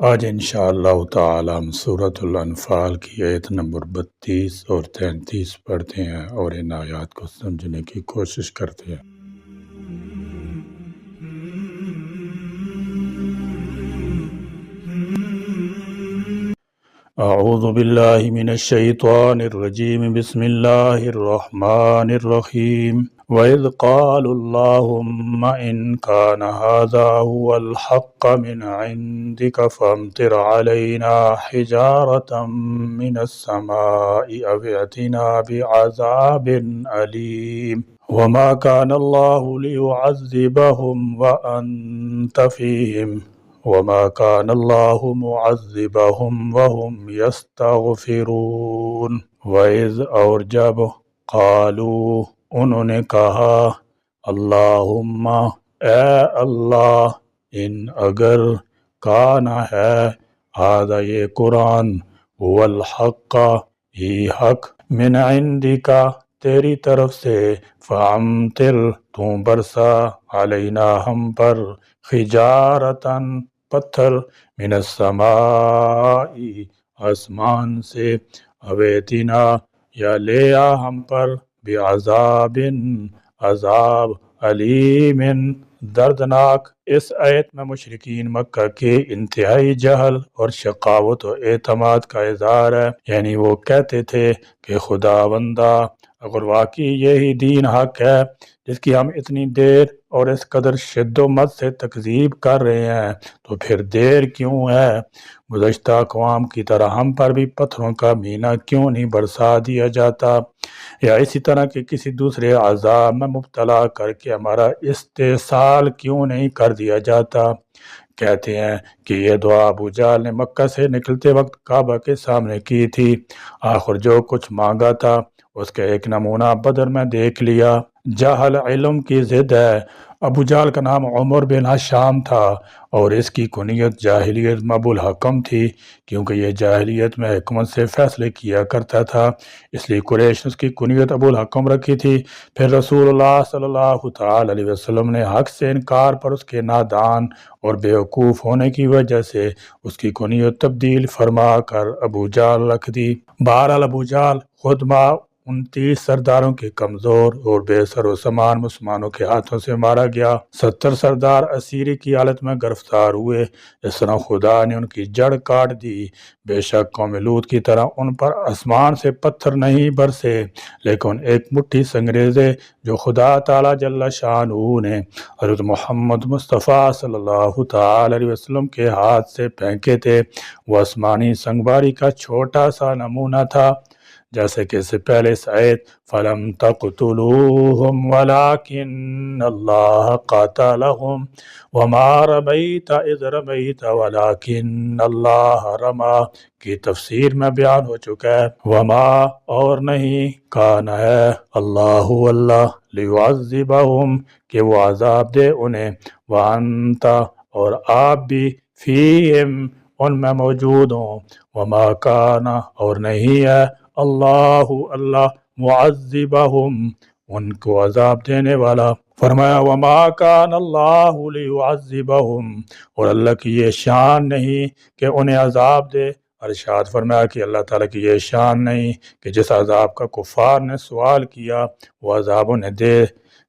آج انشاءاللہ تعالی ہم سورۃ الانفال کی آیت نمبر 32 اور 33 پڑھتے ہیں اور ان آیات کو سمجھنے کی کوشش کرتے ہیں۔ اعوذ باللہ من الشیطان الرجیم، بسم اللہ الرحمن الرحیم۔ وَإِذْ قَالُوا اللَّهُمَّ إِنْ كَانَ هَذَا هُوَ الْحَقَّ مِنْ عِنْدِكَ فَامْطِرْ عَلَيْنَا حِجَارَةً مِنَ السَّمَاءِ أَوْ ائْتِنَا بِعَذَابٍ أَلِيمٍ وَمَا كَانَ اللَّهُ لِيُعَذِّبَهُمْ وَأَنْتَ فِيهِمْ وَمَا كَانَ اللَّهُ مُعَذِّبَهُمْ وَهُمْ يَسْتَغْفِرُونَ۔ وَإِذْ اور جب قالوا انہوں نے کہا، اللہم اے اللہ، ان اگر کانا ہے ہذا یہ قرآن، هو الحق ہی حق، من عندکا تیری طرف سے، فامطر تو برسا، علینا ہم پر، حجارتن پتھر، من السماء آسمان سے، اویتنا یا لے آ ہم پر، بعذاب عذاب، علیم دردناک۔ اس آیت میں مشرکین مکہ کے انتہائی جہل اور شقاوت و اعتماد کا اظہار ہے، یعنی وہ کہتے تھے کہ خداوندہ اگر واقعی یہی دین حق ہے جس کی ہم اتنی دیر اور اس قدر شد و مت سے تکذیب کر رہے ہیں تو پھر دیر کیوں ہے؟ گزشتہ اقوام کی طرح ہم پر بھی پتھروں کا مینہ کیوں نہیں برسا دیا جاتا، یا اسی طرح کے کسی دوسرے عذاب میں مبتلا کر کے ہمارا استحصال کیوں نہیں کر دیا جاتا۔ کہتے ہیں کہ یہ دعا ابو جہل نے مکہ سے نکلتے وقت کعبہ کے سامنے کی تھی۔ آخر جو کچھ مانگا تھا اس کا ایک نمونہ بدر میں دیکھ لیا۔ جہل علم کی ضد ہے۔ ابو جہل کا نام عمر بن حشام تھا اور اس کی کنیت جاہلیت میں ابو الحکم تھی، کیونکہ یہ جاہلیت میں حکمت سے فیصلے کیا کرتا تھا، اس لیے قریش نے اس کی کنیت ابو الحکم رکھی تھی۔ پھر رسول اللہ صلی اللہ تعالی علیہ وسلم نے حق سے انکار پر اس کے نادان اور بیوقوف ہونے کی وجہ سے اس کی کنیت تبدیل فرما کر ابو جہل رکھ دی۔ بہرحال ابو جہل خود 29 سرداروں کے کمزور اور بے سر و سامان مسلمانوں کے ہاتھوں سے مارا گیا۔ 70 سردار اسیری کی حالت میں گرفتار ہوئے۔ اس طرح خدا نے ان کی جڑ کاٹ دی۔ بے شک قوم لوط کی طرح ان پر آسمان سے پتھر نہیں برسے، لیکن ایک مٹھی سنگریزے جو خدا تعالی جل شانہ نے حضرت محمد مصطفیٰ صلی اللہ تعالی علیہ وسلم کے ہاتھ سے پھینکے تھے، وہ آسمانی سنگباری کا چھوٹا سا نمونہ تھا، جیسے کہ اس سے پہلے اس آیت فَلَمْ تَقْتُلُوهُمْ وَلَكِنَّ اللَّهَ قَتَلَهُمْ وَمَا رَمَيْتَ إِذْ رَمَيْتَ وَلَكِنَّ اللَّهَ رَمَى کی تفسیر میں بیان ہو چکا ہے۔ وما اور نہیں، کان ہے اللہ لیعذبہم کہ وہ عذاب دے انہیں، وانتا اور آپ بھی فیہم ان میں موجود ہوں، وما کان اور نہیں ہے اللہ معذبہم ان کو عذاب دینے والا۔ فرمایا وما کان اللہ لیعذبہم، اور اللہ کی یہ شان نہیں کہ انہیں عذاب دے۔ ارشاد فرمایا کہ اللہ تعالیٰ کی یہ شان نہیں کہ جس عذاب کا کفار نے سوال کیا وہ عذاب انہیں دے،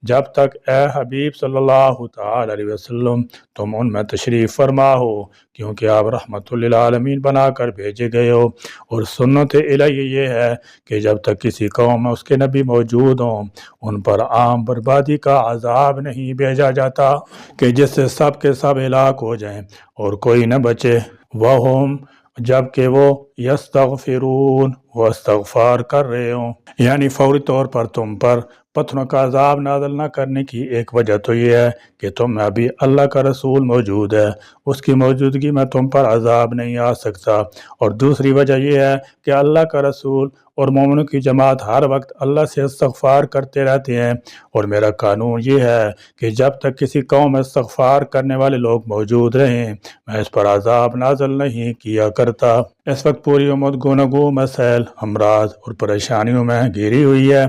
جب تک اے حبیب صلی اللہ تعالی علیہ وسلم تم ان میں تشریف فرما ہو، کیونکہ آپ رحمت للعالمین بنا کر بھیجے گئے ہو، اور سنت الہی یہ ہے کہ جب تک کسی قوم میں اس کے نبی موجود ہوں ان پر عام بربادی کا عذاب نہیں بھیجا جاتا کہ جس سے سب کے سب ہلاک ہو جائیں اور کوئی نہ بچے۔ وہم جبکہ وہ یستغفرون وہ استغفار کر رہے ہوں، یعنی فوری طور پر تم پر پتھروں کا عذاب نازل نہ کرنے کی ایک وجہ تو یہ ہے کہ تم میں ابھی اللہ کا رسول موجود ہے، اس کی موجودگی میں تم پر عذاب نہیں آ سکتا، اور دوسری وجہ یہ ہے کہ اللہ کا رسول اور مومنوں کی جماعت ہر وقت اللہ سے استغفار کرتے رہتے ہیں، اور میرا قانون یہ ہے کہ جب تک کسی قوم میں استغفار کرنے والے لوگ موجود رہیں میں اس پر عذاب نازل نہیں کیا کرتا۔ اس وقت پوری امت گوناگوں مسائل، امراض اور پریشانیوں میں گھری ہوئی ہے،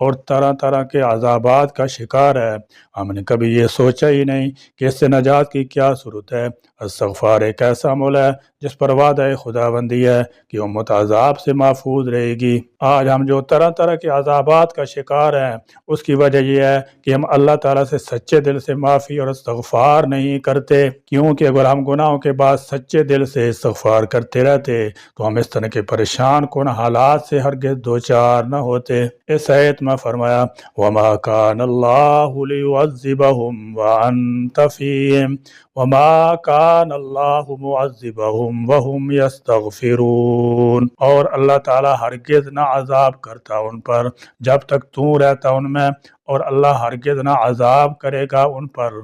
اور طرح طرح کے عذابات کا شکار ہے۔ ہم نے کبھی یہ سوچا ہی نہیں کہ اس سے نجات کی کیا صورت ہے۔ استغفار ایک ایسا عمل ہے جس پر وعدہ خداوندی ہے کہ امت عذاب سے محفوظ رہے گی۔ آج ہم جو طرح طرح کے عذابات کا شکار ہیں اس کی وجہ یہ ہے کہ ہم اللہ تعالیٰ سے سچے دل سے معافی اور استغفار نہیں کرتے، کیونکہ اگر ہم گناہوں کے بعد سچے دل سے استغفار کرتے رہتے تو ہم اس طرح کے پریشان کن حالات سے ہرگز دوچار نہ ہوتے۔ اس آیت میں فرمایا وَمَا كَانَ اللَّهُ لِيُعَذِّبَهُمْ وَأَنْتَ فِيهِمْ وَمَا كَانَ اللَّهُ مُعَذِّبَهُمْ وَهُمْ يَسْتَغْفِرُونَ، اور اللہ تعالیٰ ہرگز نہ عذاب کرتا ان پر جب تک تو رہتا ان میں، اور اللہ ہرگز نہ عذاب کرے گا ان پر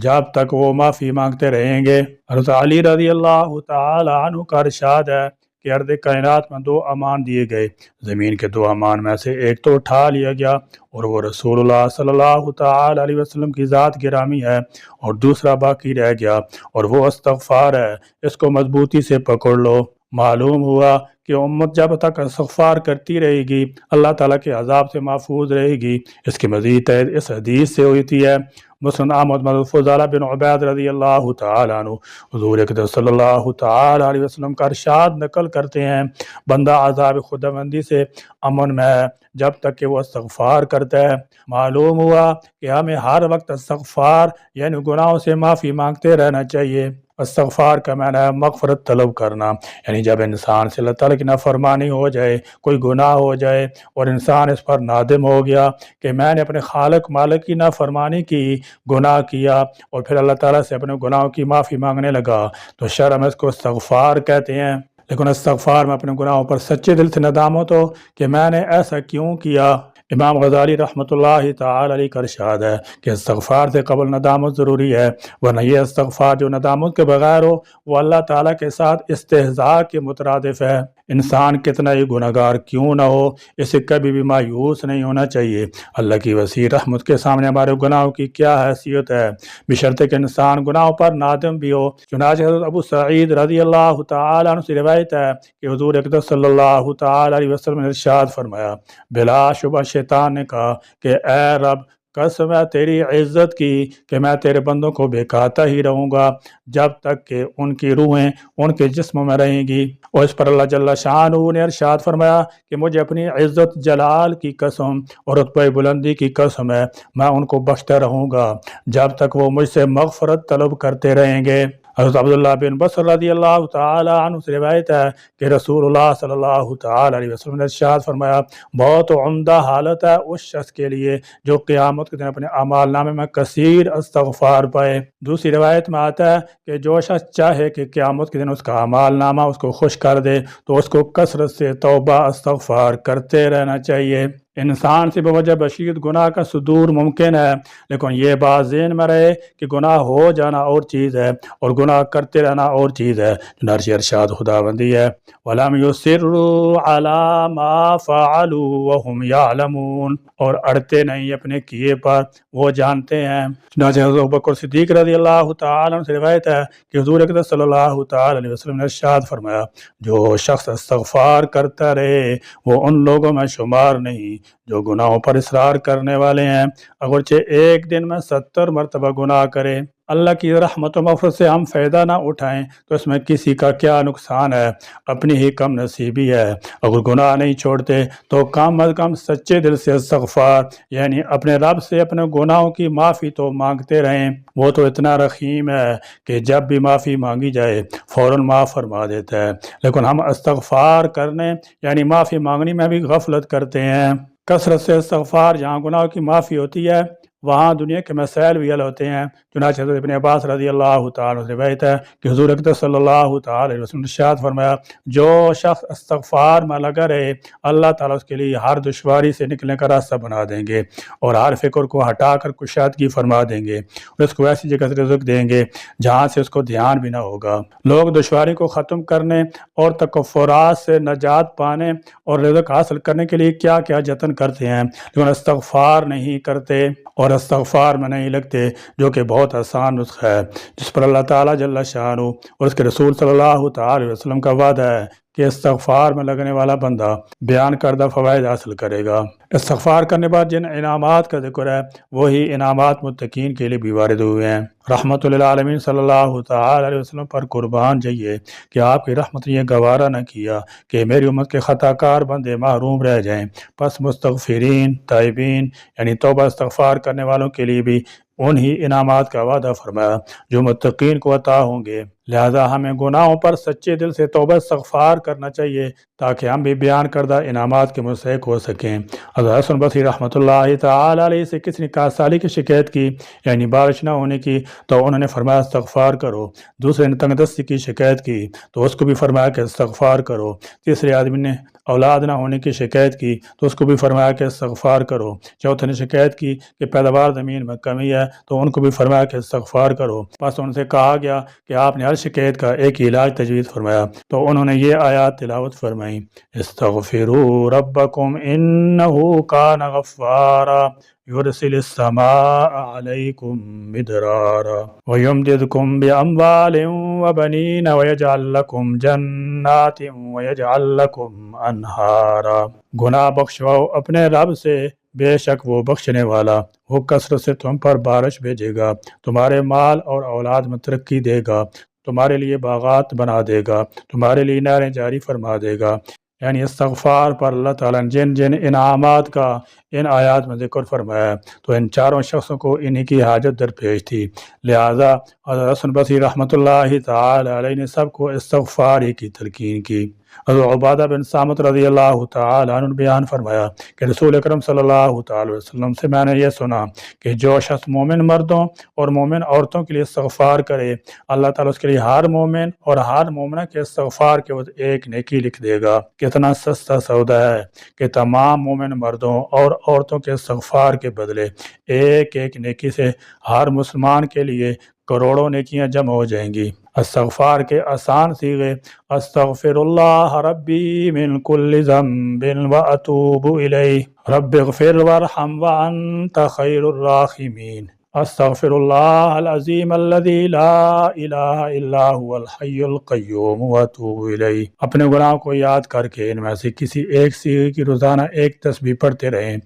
جب تک وہ معافی مانگتے رہیں گے۔ حضرت علی رضی اللہ تعالی عنہ کا ارشاد ہے کہ ارض کائنات میں 2 امان دیے گئے، زمین کے 2 امان میں سے ایک تو اٹھا لیا گیا اور وہ رسول اللہ صلی اللہ تعالی علیہ وسلم کی ذات گرامی ہے، اور دوسرا باقی رہ گیا اور وہ استغفار ہے، اس کو مضبوطی سے پکڑ لو۔ معلوم ہوا کہ امت جب تک استغفار کرتی رہے گی اللہ تعالیٰ کے عذاب سے محفوظ رہے گی۔ اس کی مزید تائید اس حدیث سے ہوتی ہے، مسند احمد فضالہ بن عبید رضی اللہ تعالی عنہ حضور اقدس صلی اللہ تعالی علیہ وسلم کا ارشاد نقل کرتے ہیں، بندہ عذاب خداوندی سے امن میں ہے جب تک کہ وہ استغفار کرتا ہے۔ معلوم ہوا کہ ہمیں ہر وقت استغفار یعنی گناہوں سے معافی مانگتے رہنا چاہیے۔ استغفار کا معنی ہے مغفرت طلب کرنا، یعنی جب انسان سے اللہ تعالیٰ کی نافرمانی ہو جائے، کوئی گناہ ہو جائے اور انسان اس پر نادم ہو گیا کہ میں نے اپنے خالق مالک کی نافرمانی کی، گناہ کیا، اور پھر اللہ تعالیٰ سے اپنے گناہوں کی معافی مانگنے لگا، تو شرع میں اس کو استغفار کہتے ہیں۔ لیکن استغفار میں اپنے گناہوں پر سچے دل سے ندامت ہو کہ میں نے ایسا کیوں کیا۔ امام غزالی رحمۃ اللہ تعالی علیہ کا ارشاد ہے کہ استغفار سے قبل ندامت ضروری ہے، ورنہ یہ استغفار جو ندامت کے بغیر ہو وہ اللہ تعالیٰ کے ساتھ استہزاء کے مترادف ہے۔ انسان کتنا ہی گناہگار کیوں نہ ہو اسے کبھی بھی مایوس نہیں ہونا چاہیے۔ اللہ کی وسیع رحمت کے سامنے ہمارے گناہوں کی کیا حیثیت ہے، بشرطے کہ انسان گناہوں پر نادم بھی ہو۔ چنانچہ حضرت ابو سعید رضی اللہ تعالی عنہ سے روایت ہے کہ حضور اقدس صلی اللہ تعالی علیہ وسلم نے ارشاد فرمایا، بلا شبہ شیطان نے کہا کہ اے رب، قسم ہے تیری عزت کی کہ میں تیرے بندوں کو بہکاتا ہی رہوں گا جب تک کہ ان کی روحیں ان کے جسم میں رہیں گی۔ اور اس پر اللہ جل شانہ نے ارشاد فرمایا کہ مجھے اپنی عزت جلال کی قسم اور رتبہ بلندی کی قسم ہے، میں ان کو بخشتا رہوں گا جب تک وہ مجھ سے مغفرت طلب کرتے رہیں گے۔ حضرت عبداللہ بن بصر رضی اللہ تعالی عنہ سے روایت ہے کہ رسول اللہ صلی اللہ تعالی علیہ وسلم نے ارشاد فرمایا، بہت عمدہ حالت ہے اس شخص کے لیے جو قیامت کے دن اپنے اعمال نامے میں کثیر استغفار پائے۔ دوسری روایت میں آتا ہے کہ جو شخص چاہے کہ قیامت کے دن اس کا اعمال نامہ اس کو خوش کر دے تو اس کو کثرت سے توبہ استغفار کرتے رہنا چاہیے۔ انسان سے بوجہ بشید گناہ کا صدور ممکن ہے، لیکن یہ بات ذہن میں رہے کہ گناہ ہو جانا اور چیز ہے اور گناہ کرتے رہنا اور چیز ہے۔ چنانچہ ارشاد خداوندی ہے وَلَمْ يُصِرُّوا عَلَى مَا فَعَلُوا وَهُمْ يَعْلَمُونَ، اور اڑتے نہیں اپنے کیے پر، وہ جانتے ہیں۔ چنانچہ حضرت ابوبکر صدیق رضی اللہ تعالی عنہ سے روایت ہے کہ حضور اقدس صلی اللہ تعالی علیہ وسلم نے ارشاد فرمایا، جو شخص استغفار کرتا رہے وہ ان لوگوں میں شمار نہیں جو گناہوں پر اصرار کرنے والے ہیں، اگرچہ ایک دن میں 70 مرتبہ گناہ کرے۔ اللہ کی رحمت و مغفرت سے ہم فائدہ نہ اٹھائیں تو اس میں کسی کا کیا نقصان ہے، اپنی ہی کم نصیبی ہے۔ اگر گناہ نہیں چھوڑتے تو کم از کم سچے دل سے استغفار یعنی اپنے رب سے اپنے گناہوں کی معافی تو مانگتے رہیں، وہ تو اتنا رحیم ہے کہ جب بھی معافی مانگی جائے فوراً معاف فرما دیتا ہے۔ لیکن ہم استغفار کرنے یعنی معافی مانگنے میں بھی غفلت کرتے ہیں۔ کثرت سے استغفار جہاں گناہوں کی معافی ہوتی ہے وہاں دنیا کے مسائل بھی حل ہوتے ہیں۔ چنانچہ حضرت ابن عباس رضی اللہ تعالیٰ سے روایت ہے کہ حضور اقدس صلی اللہ تعالی علیہ وسلم نے ارشاد فرمایا، جو شخص استغفار میں لگا رہے اللہ تعالیٰ اس کے لیے ہر دشواری سے نکلنے کا راستہ بنا دیں گے اور ہر فکر کو ہٹا کر کشادگی فرما دیں گے، اور اس کو ایسی جگہ سے رزق دیں گے جہاں سے اس کو دھیان بھی نہ ہوگا۔ لوگ دشواری کو ختم کرنے اور تکفرات سے نجات پانے اور رزق حاصل کرنے کے لیے کیا کیا جتن کرتے ہیں، لیکن استغفار نہیں کرتے اور استغفار میں نہیں لگتے، جو کہ بہت آسان نسخہ ہے جس پر اللہ تعالیٰ جل شانہ اور اس کے رسول صلی اللہ تعالی وسلم کا وعدہ ہے کہ استغفار میں لگنے والا بندہ بیان کردہ فوائد حاصل کرے گا۔ استغفار کرنے بعد جن انعامات کا ذکر ہے وہی انعامات متقین کے لیے بھی وارد ہوئے ہیں۔ رحمت للعالمین صلی اللہ تعالی علیہ وسلم پر قربان جائیے کہ آپ کی رحمت نے یہ گوارا نہ کیا کہ میری امت کے خطا کار بندے محروم رہ جائیں، پس مستغفرین تائبین یعنی توبہ استغفار کرنے والوں کے لیے بھی انہی انعامات کا وعدہ فرمایا جو متقین کو عطا ہوں گے۔ لہذا ہمیں گناہوں پر سچے دل سے توبہ استغفار کرنا چاہیے تاکہ ہم بھی بیان کردہ انعامات کے مستحق ہو سکیں۔ حضرت حسن بصری رحمۃ اللہ تعالی علیہ سے کسی نے کاسالی کی شکایت کی یعنی بارش نہ ہونے کی تو انہوں نے فرمایا استغفار کرو۔ دوسرے نے تنگ دستی کی شکایت کی تو اس کو بھی فرمایا کہ استغفار کرو۔ تیسرے آدمی نے اولاد نہ ہونے کی شکایت کی تو اس کو بھی فرمایا کہ استغفار کرو۔ چوتھے نے شکایت کی کہ پیداوار زمین میں کمی ہے تو ان کو بھی فرمایا کہ استغفار کرو۔ بس ان سے کہا گیا کہ آپ نے ہر شکایت کا ایک ہی علاج تجویز فرمایا تو انہوں نے یہ آیات تلاوت فرمائی، استغفروا ربکم انہ کان غفارا یرسل السماء علیکم مدرارا ویمددکم باموال وبنین ویجعل لکم جنات ویجعل لکم انہارا۔ گناہ بخشواؤ اپنے رب سے، بے شک وہ بخشنے والا، وہ کثرت سے تم پر بارش بھیجے گا، تمہارے مال اور اولاد میں ترقی دے گا، تمہارے لیے باغات بنا دے گا، تمہارے لیے نہریں جاری فرما دے گا۔ یعنی استغفار پر اللہ تعالیٰ نے جن جن انعامات کا ان آیات میں ذکر فرمایا تو ان چاروں شخصوں کو انہی کی حاجت درپیش تھی، لہذا حضرت حسن بصری رحمۃ اللہ تعالی علیہ نے سب کو استغفار ہی کی تلقین کی۔ حضرت عبادہ بن صامت رضی اللہ تعالی عنہ نے بیان فرمایا کہ رسول اکرم صلی اللہ تعالی وسلم سے میں نے یہ سنا کہ جو شخص مومن مردوں اور مومن عورتوں کے لیے استغفار کرے اللہ تعالیٰ اس کے لیے ہر مومن اور ہر مومنہ کے استغفار کے وقت ایک نیکی لکھ دے گا۔ کتنا سستا سودا ہے کہ تمام مومن مردوں اور عورتوں کے استغفار کے بدلے ایک ایک نیکی سے ہر مسلمان کے لیے کروڑوں نیکیاں جمع ہو جائیں گی۔ استغفار کے آسان صیغے استغفر اللہ ربی من کل ذنب واتوب الیہ رب اغفر وارحم وانت خیر الراحمین استغفر اللہ العظیم الذی لا الہ الا هو الحی القیوم واتوب الیہ۔ اپنے گناہوں کو یاد کر کے ان میں سے کسی ایک صیغے کی روزانہ ایک تسبیح پڑھتے رہیں۔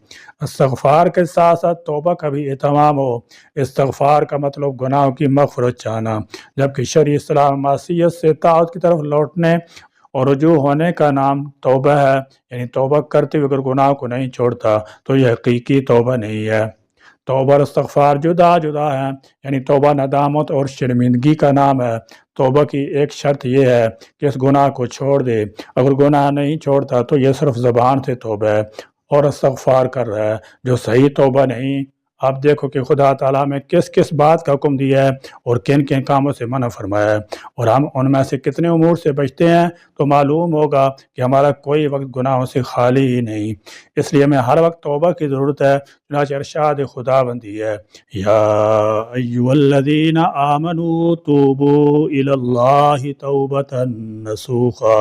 استغفار کے ساتھ ساتھ توبہ کا بھی اہتمام ہو۔ استغفار کا مطلب گناہوں کی مغفرت چاہنا، جبکہ شرعی اصطلاح معصیت سے طاعت کی طرف لوٹنے اور رجوع ہونے کا نام توبہ ہے، یعنی توبہ کرتے ہوئے اگر گناہ کو نہیں چھوڑتا تو یہ حقیقی توبہ نہیں ہے۔ توبہ اور استغفار جدا جدا ہیں، یعنی توبہ ندامت اور شرمندگی کا نام ہے۔ توبہ کی ایک شرط یہ ہے کہ اس گناہ کو چھوڑ دے، اگر گناہ نہیں چھوڑتا تو یہ صرف زبان سے توبہ ہے اور استغفار کر رہا ہے جو صحیح توبہ نہیں۔ اب دیکھو کہ خدا تعالیٰ میں کس کس بات کا حکم دیا ہے اور کن کن کاموں سے منع فرمایا ہے، اور ہم ان میں سے کتنے امور سے بچتے ہیں تو معلوم ہوگا کہ ہمارا کوئی وقت گناہوں سے خالی ہی نہیں۔ اس لیے ہمیں ہر وقت توبہ کی ضرورت ہے، چنانچہ ارشاد خدا بندی ہے یا ایھا الذین آمنوا توبوا الی اللہ توبۃ نصوحا۔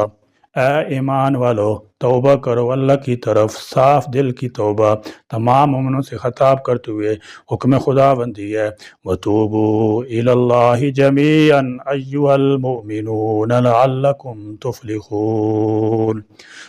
اے ایمان والو توبہ کرو اللہ کی طرف صاف دل کی توبہ۔ تمام مومنوں سے خطاب کرتے ہوئے حکم خدا بندی ہے وَتُوبُوا إِلَى اللَّهِ جَمِيعًا أَيُّهَا الْمُؤْمِنُونَ لَعَلَّكُمْ تُفْلِحُونَ۔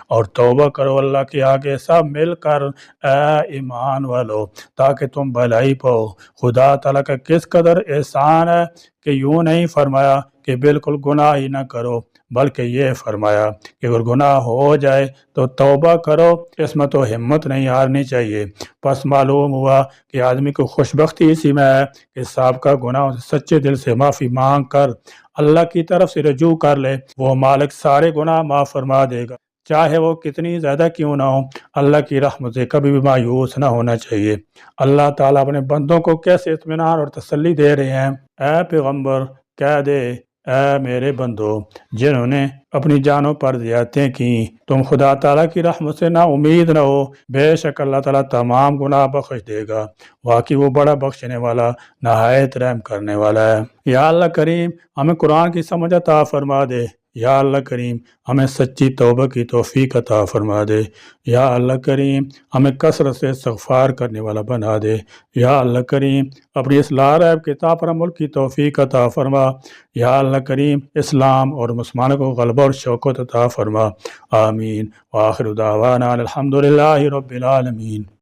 اور توبہ کرو اللہ کے آگے سب مل کر اے ایمان والو تاکہ تم بھلائی پاؤ۔ خدا تعالیٰ کا کس قدر احسان ہے کہ یوں نہیں فرمایا کہ بالکل گناہ ہی نہ کرو، بلکہ یہ فرمایا کہ اگر گناہ ہو جائے تو توبہ کرو۔ اس میں تو ہمت نہیں ہارنی چاہیے۔ پس معلوم ہوا کہ آدمی کو خوشبختی اسی میں ہے کہ سابقہ گناہوں سے سچے دل سے معافی مانگ کر اللہ کی طرف سے رجوع کر لے، وہ مالک سارے گناہ معاف فرما دے گا، چاہے وہ کتنی زیادہ کیوں نہ ہو۔ اللہ کی رحمت سے کبھی بھی مایوس نہ ہونا چاہیے۔ اللہ تعالیٰ اپنے بندوں کو کیسے اطمینان اور تسلی دے رہے ہیں۔ اے پیغمبر کہہ دے اے میرے بندو جنہوں نے اپنی جانوں پر زیادتیاں کی، تم خدا تعالیٰ کی رحمت سے نا امید نہ ہو، بے شک اللہ تعالیٰ تمام گناہ بخش دے گا، واقعی وہ بڑا بخشنے والا نہایت رحم کرنے والا ہے۔ یا اللہ کریم ہمیں قرآن کی سمجھ عطا فرما دے، یا اللہ کریم ہمیں سچی توبہ کی توفیق عطا فرما دے، یا اللہ کریم ہمیں کثرت سے استغفار کرنے والا بنا دے، یا اللہ کریم اپنی اصلاح ریب کتاب پر عمل کی توفیق عطا فرما، یا اللہ کریم اسلام اور مسلمانوں کو غلبہ اور شوکت عطا فرما، آمین۔ وآخر دعوانا الحمدللہ رب العالمین۔